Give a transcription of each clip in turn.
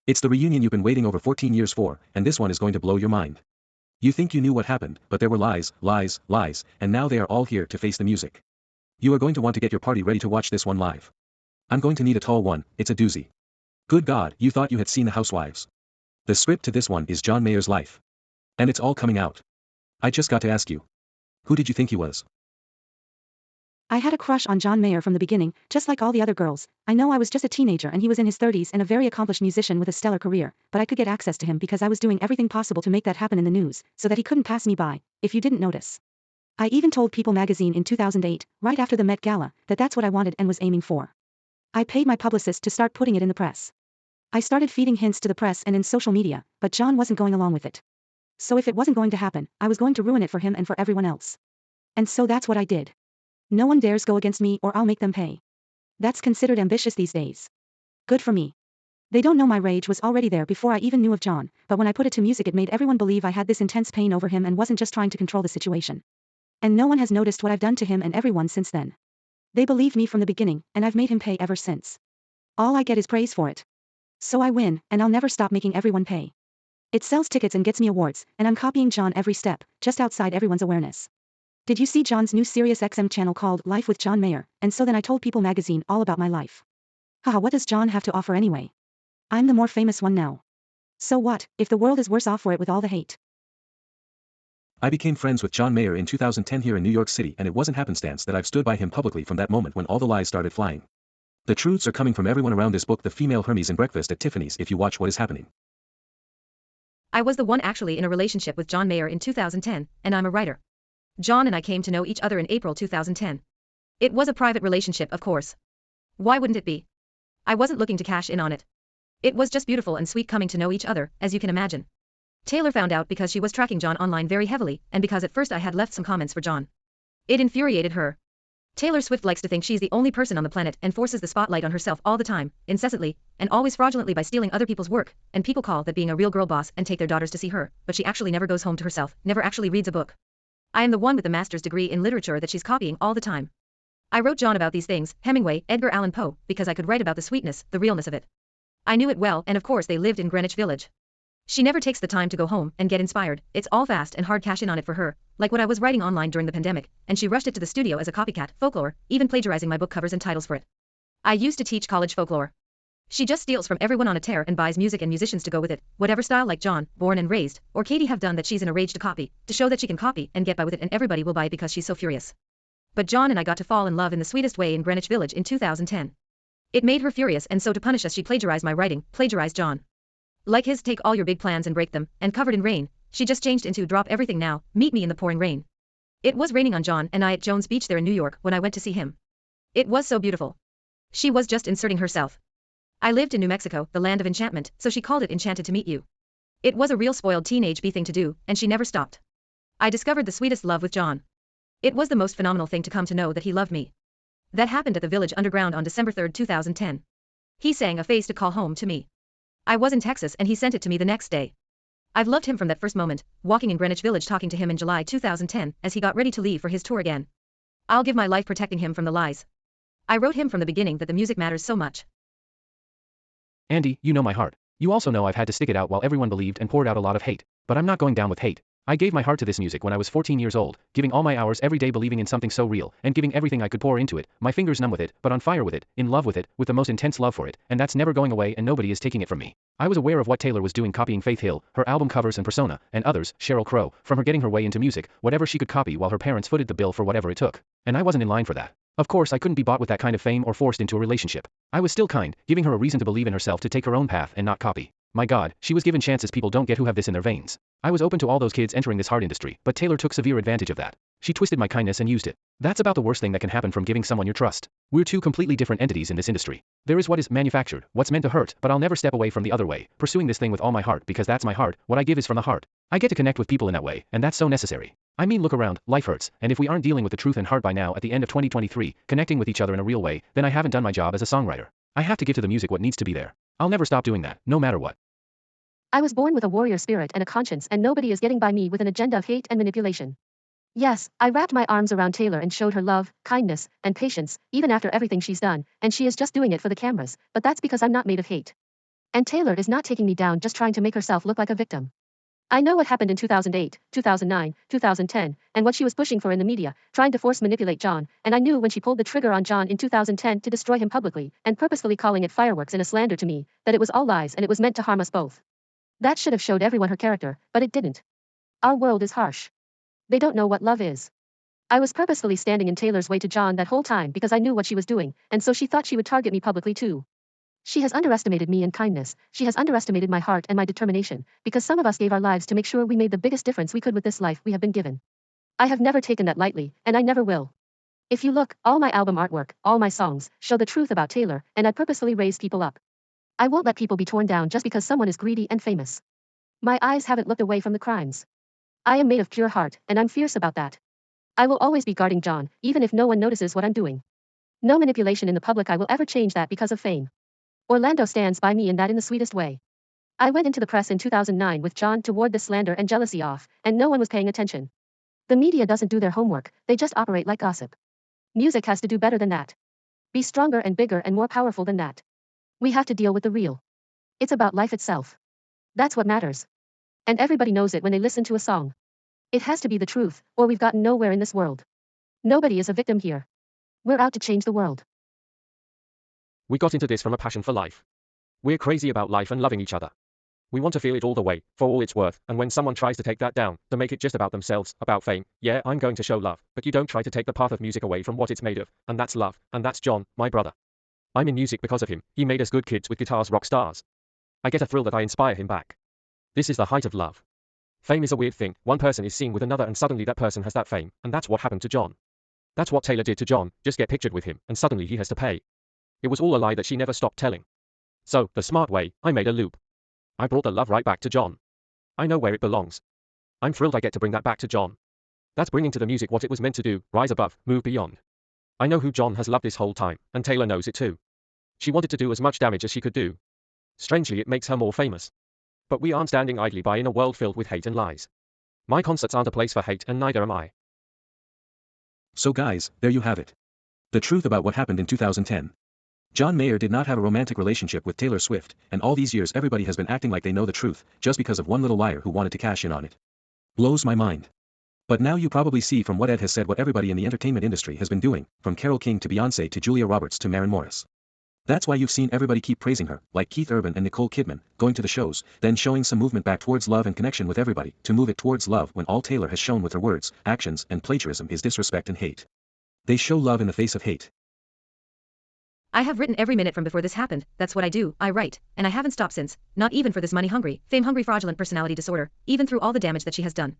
It's the reunion you've been waiting over 14 years for, and this one is going to blow your mind. You think you knew what happened, but there were lies, lies, lies, and now they are all here to face the music. You are going to want to get your party ready to watch this one live. I'm going to need a tall one, it's a doozy. Good God, you thought you had seen The Housewives. The script to this one is John Mayer's life. And it's all coming out. I just got to ask you. Who did you think he was? I had a crush on John Mayer from the beginning, just like all the other girls. I know I was just a teenager and he was in his 30s and a very accomplished musician with a stellar career, but I could get access to him because I was doing everything possible to make that happen in the news, so that he couldn't pass me by, if you didn't notice. I even told People magazine in 2008, right after the Met Gala, that that's what I wanted and was aiming for. I paid my publicist to start putting it in the press. I started feeding hints to the press and in social media, but John wasn't going along with it. So if it wasn't going to happen, I was going to ruin it for him and for everyone else. And so that's what I did. No one dares go against me or I'll make them pay. That's considered ambitious these days. Good for me. They don't know my rage was already there before I even knew of John, but when I put it to music it made everyone believe I had this intense pain over him and wasn't just trying to control the situation. And no one has noticed what I've done to him and everyone since then. They believed me from the beginning, and I've made him pay ever since. All I get is praise for it. So I win, and I'll never stop making everyone pay. It sells tickets and gets me awards, and I'm copying John every step, just outside everyone's awareness. Did you see John's new Sirius XM channel called Life with John Mayer? And so then I told People magazine all about my life. Haha, what does John have to offer anyway? I'm the more famous one now. So what, if the world is worse off for it with all the hate? I became friends with John Mayer in 2010 here in New York City, and it wasn't happenstance that I've stood by him publicly from that moment when all the lies started flying. The truths are coming from everyone around this book, The Female Hermes in Breakfast at Tiffany's, if you watch what is happening. I was the one actually in a relationship with John Mayer in 2010, and I'm a writer. John and I came to know each other in April 2010. It was a private relationship, of course. Why wouldn't it be? I wasn't looking to cash in on it. It was just beautiful and sweet coming to know each other, as you can imagine. Taylor found out because she was tracking John online very heavily, and because at first I had left some comments for John. It infuriated her. Taylor Swift likes to think she's the only person on the planet and forces the spotlight on herself all the time, incessantly, and always fraudulently by stealing other people's work, and people call that being a real girl boss and take their daughters to see her, but she actually never goes home to herself, never actually reads a book. I am the one with the master's degree in literature that she's copying all the time. I wrote John about these things, Hemingway, Edgar Allan Poe, because I could write about the sweetness, the realness of it. I knew it well, and of course they lived in Greenwich Village. She never takes the time to go home and get inspired, it's all fast and hard cash in on it for her, like what I was writing online during the pandemic, and she rushed it to the studio as a copycat, folklore, even plagiarizing my book covers and titles for it. I used to teach college folklore. She just steals from everyone on a tear and buys music and musicians to go with it, whatever style like John, born and raised, or Katy have done that she's in a rage to copy, to show that she can copy and get by with it and everybody will buy it because she's so furious. But John and I got to fall in love in the sweetest way in Greenwich Village in 2010. It made her furious and so to punish us she plagiarized my writing, plagiarized John. Like his take all your big plans and break them, and covered in rain, she just changed into drop everything now, meet me in the pouring rain. It was raining on John and I at Jones Beach there in New York when I went to see him. It was so beautiful. She was just inserting herself. I lived in New Mexico, the land of enchantment, so she called it Enchanted to Meet You. It was a real spoiled teenage bee thing to do, and she never stopped. I discovered the sweetest love with John. It was the most phenomenal thing to come to know that he loved me. That happened at the Village Underground on December 3, 2010. He sang A Face to Call Home to me. I was in Texas and he sent it to me the next day. I've loved him from that first moment, walking in Greenwich Village talking to him in July 2010 as he got ready to leave for his tour again. I'll give my life protecting him from the lies. I wrote him from the beginning that the music matters so much. Andy, you know my heart. You also know I've had to stick it out while everyone believed and poured out a lot of hate. But I'm not going down with hate. I gave my heart to this music when I was 14 years old, giving all my hours every day believing in something so real, and giving everything I could pour into it, my fingers numb with it, but on fire with it, in love with it, with the most intense love for it, and that's never going away and nobody is taking it from me. I was aware of what Taylor was doing copying Faith Hill, her album covers and persona, and others, Sheryl Crow, from her getting her way into music, whatever she could copy while her parents footed the bill for whatever it took. And I wasn't in line for that. Of course I couldn't be bought with that kind of fame or forced into a relationship. I was still kind, giving her a reason to believe in herself to take her own path and not copy. My God, she was given chances people don't get who have this in their veins. I was open to all those kids entering this hard industry, but Taylor took severe advantage of that. She twisted my kindness and used it. That's about the worst thing that can happen from giving someone your trust. We're two completely different entities in this industry. There is what is manufactured, what's meant to hurt, but I'll never step away from the other way, pursuing this thing with all my heart because that's my heart, what I give is from the heart. I get to connect with people in that way, and that's so necessary. I mean, look around, life hurts, and if we aren't dealing with the truth and heart by now at the end of 2023, connecting with each other in a real way, then I haven't done my job as a songwriter. I have to give to the music what needs to be there. I'll never stop doing that, no matter what. I was born with a warrior spirit and a conscience, and nobody is getting by me with an agenda of hate and manipulation. Yes, I wrapped my arms around Taylor and showed her love, kindness, and patience, even after everything she's done, and she is just doing it for the cameras, but that's because I'm not made of hate. And Taylor is not taking me down just trying to make herself look like a victim. I know what happened in 2008, 2009, 2010, and what she was pushing for in the media, trying to force manipulate John, and I knew when she pulled the trigger on John in 2010 to destroy him publicly, and purposefully calling it fireworks in a slander to me, that it was all lies and it was meant to harm us both. That should have showed everyone her character, but it didn't. Our world is harsh. They don't know what love is. I was purposefully standing in Taylor's way to John that whole time because I knew what she was doing, and so she thought she would target me publicly too. She has underestimated me in kindness, she has underestimated my heart and my determination, because some of us gave our lives to make sure we made the biggest difference we could with this life we have been given. I have never taken that lightly, and I never will. If you look, all my album artwork, all my songs, show the truth about Taylor, and I purposefully raise people up. I won't let people be torn down just because someone is greedy and famous. My eyes haven't looked away from the crimes. I am made of pure heart, and I'm fierce about that. I will always be guarding John, even if no one notices what I'm doing. No manipulation in the public. I will ever change that because of fame. Orlando stands by me in that in the sweetest way. I went into the press in 2009 with John to ward the slander and jealousy off, and no one was paying attention. The media doesn't do their homework, they just operate like gossip. Music has to do better than that. Be stronger and bigger and more powerful than that. We have to deal with the real. It's about life itself. That's what matters. And everybody knows it when they listen to a song. It has to be the truth, or we've gotten nowhere in this world. Nobody is a victim here. We're out to change the world. We got into this from a passion for life. We're crazy about life and loving each other. We want to feel it all the way, for all it's worth, and when someone tries to take that down, to make it just about themselves, about fame, yeah, I'm going to show love, but you don't try to take the path of music away from what it's made of, and that's love, and that's John, my brother. I'm in music because of him, he made us good kids with guitars, rock stars. I get a thrill that I inspire him back. This is the height of love. Fame is a weird thing, one person is seen with another and suddenly that person has that fame, and that's what happened to John. That's what Taylor did to John, just get pictured with him, and suddenly he has to pay. It was all a lie that she never stopped telling. So, the smart way, I made a loop. I brought the love right back to John. I know where it belongs. I'm thrilled I get to bring that back to John. That's bringing to the music what it was meant to do, rise above, move beyond. I know who John has loved this whole time, and Taylor knows it too. She wanted to do as much damage as she could do. Strangely, it makes her more famous. But we aren't standing idly by in a world filled with hate and lies. My concerts aren't a place for hate, and neither am I. So guys, there you have it. The truth about what happened in 2010. John Mayer did not have a romantic relationship with Taylor Swift, and all these years everybody has been acting like they know the truth, just because of one little liar who wanted to cash in on it. Blows my mind. But now you probably see from what Ed has said what everybody in the entertainment industry has been doing, from Carole King to Beyoncé to Julia Roberts to Maren Morris. That's why you've seen everybody keep praising her, like Keith Urban and Nicole Kidman, going to the shows, then showing some movement back towards love and connection with everybody, to move it towards love when all Taylor has shown with her words, actions, and plagiarism is disrespect and hate. They show love in the face of hate. I have written every minute from before this happened, that's what I do, I write, and I haven't stopped since, not even for this money-hungry, fame-hungry fraudulent personality disorder, even through all the damage that she has done.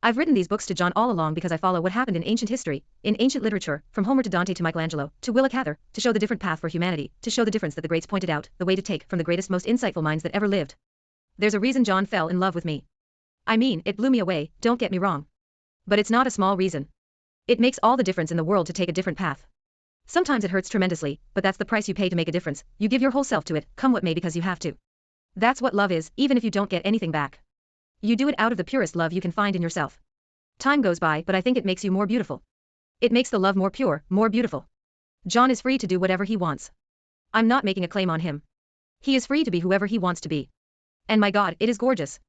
I've written these books to John all along because I follow what happened in ancient history, in ancient literature, from Homer to Dante to Michelangelo, to Willa Cather, to show the different path for humanity, to show the difference that the greats pointed out, the way to take from the greatest most insightful minds that ever lived. There's a reason John fell in love with me. I mean, it blew me away, don't get me wrong. But it's not a small reason. It makes all the difference in the world to take a different path. Sometimes it hurts tremendously, but that's the price you pay to make a difference, you give your whole self to it, come what may because you have to. That's what love is, even if you don't get anything back. You do it out of the purest love you can find in yourself. Time goes by, but I think it makes you more beautiful. It makes the love more pure, more beautiful. John is free to do whatever he wants. I'm not making a claim on him. He is free to be whoever he wants to be. And my God, it is gorgeous.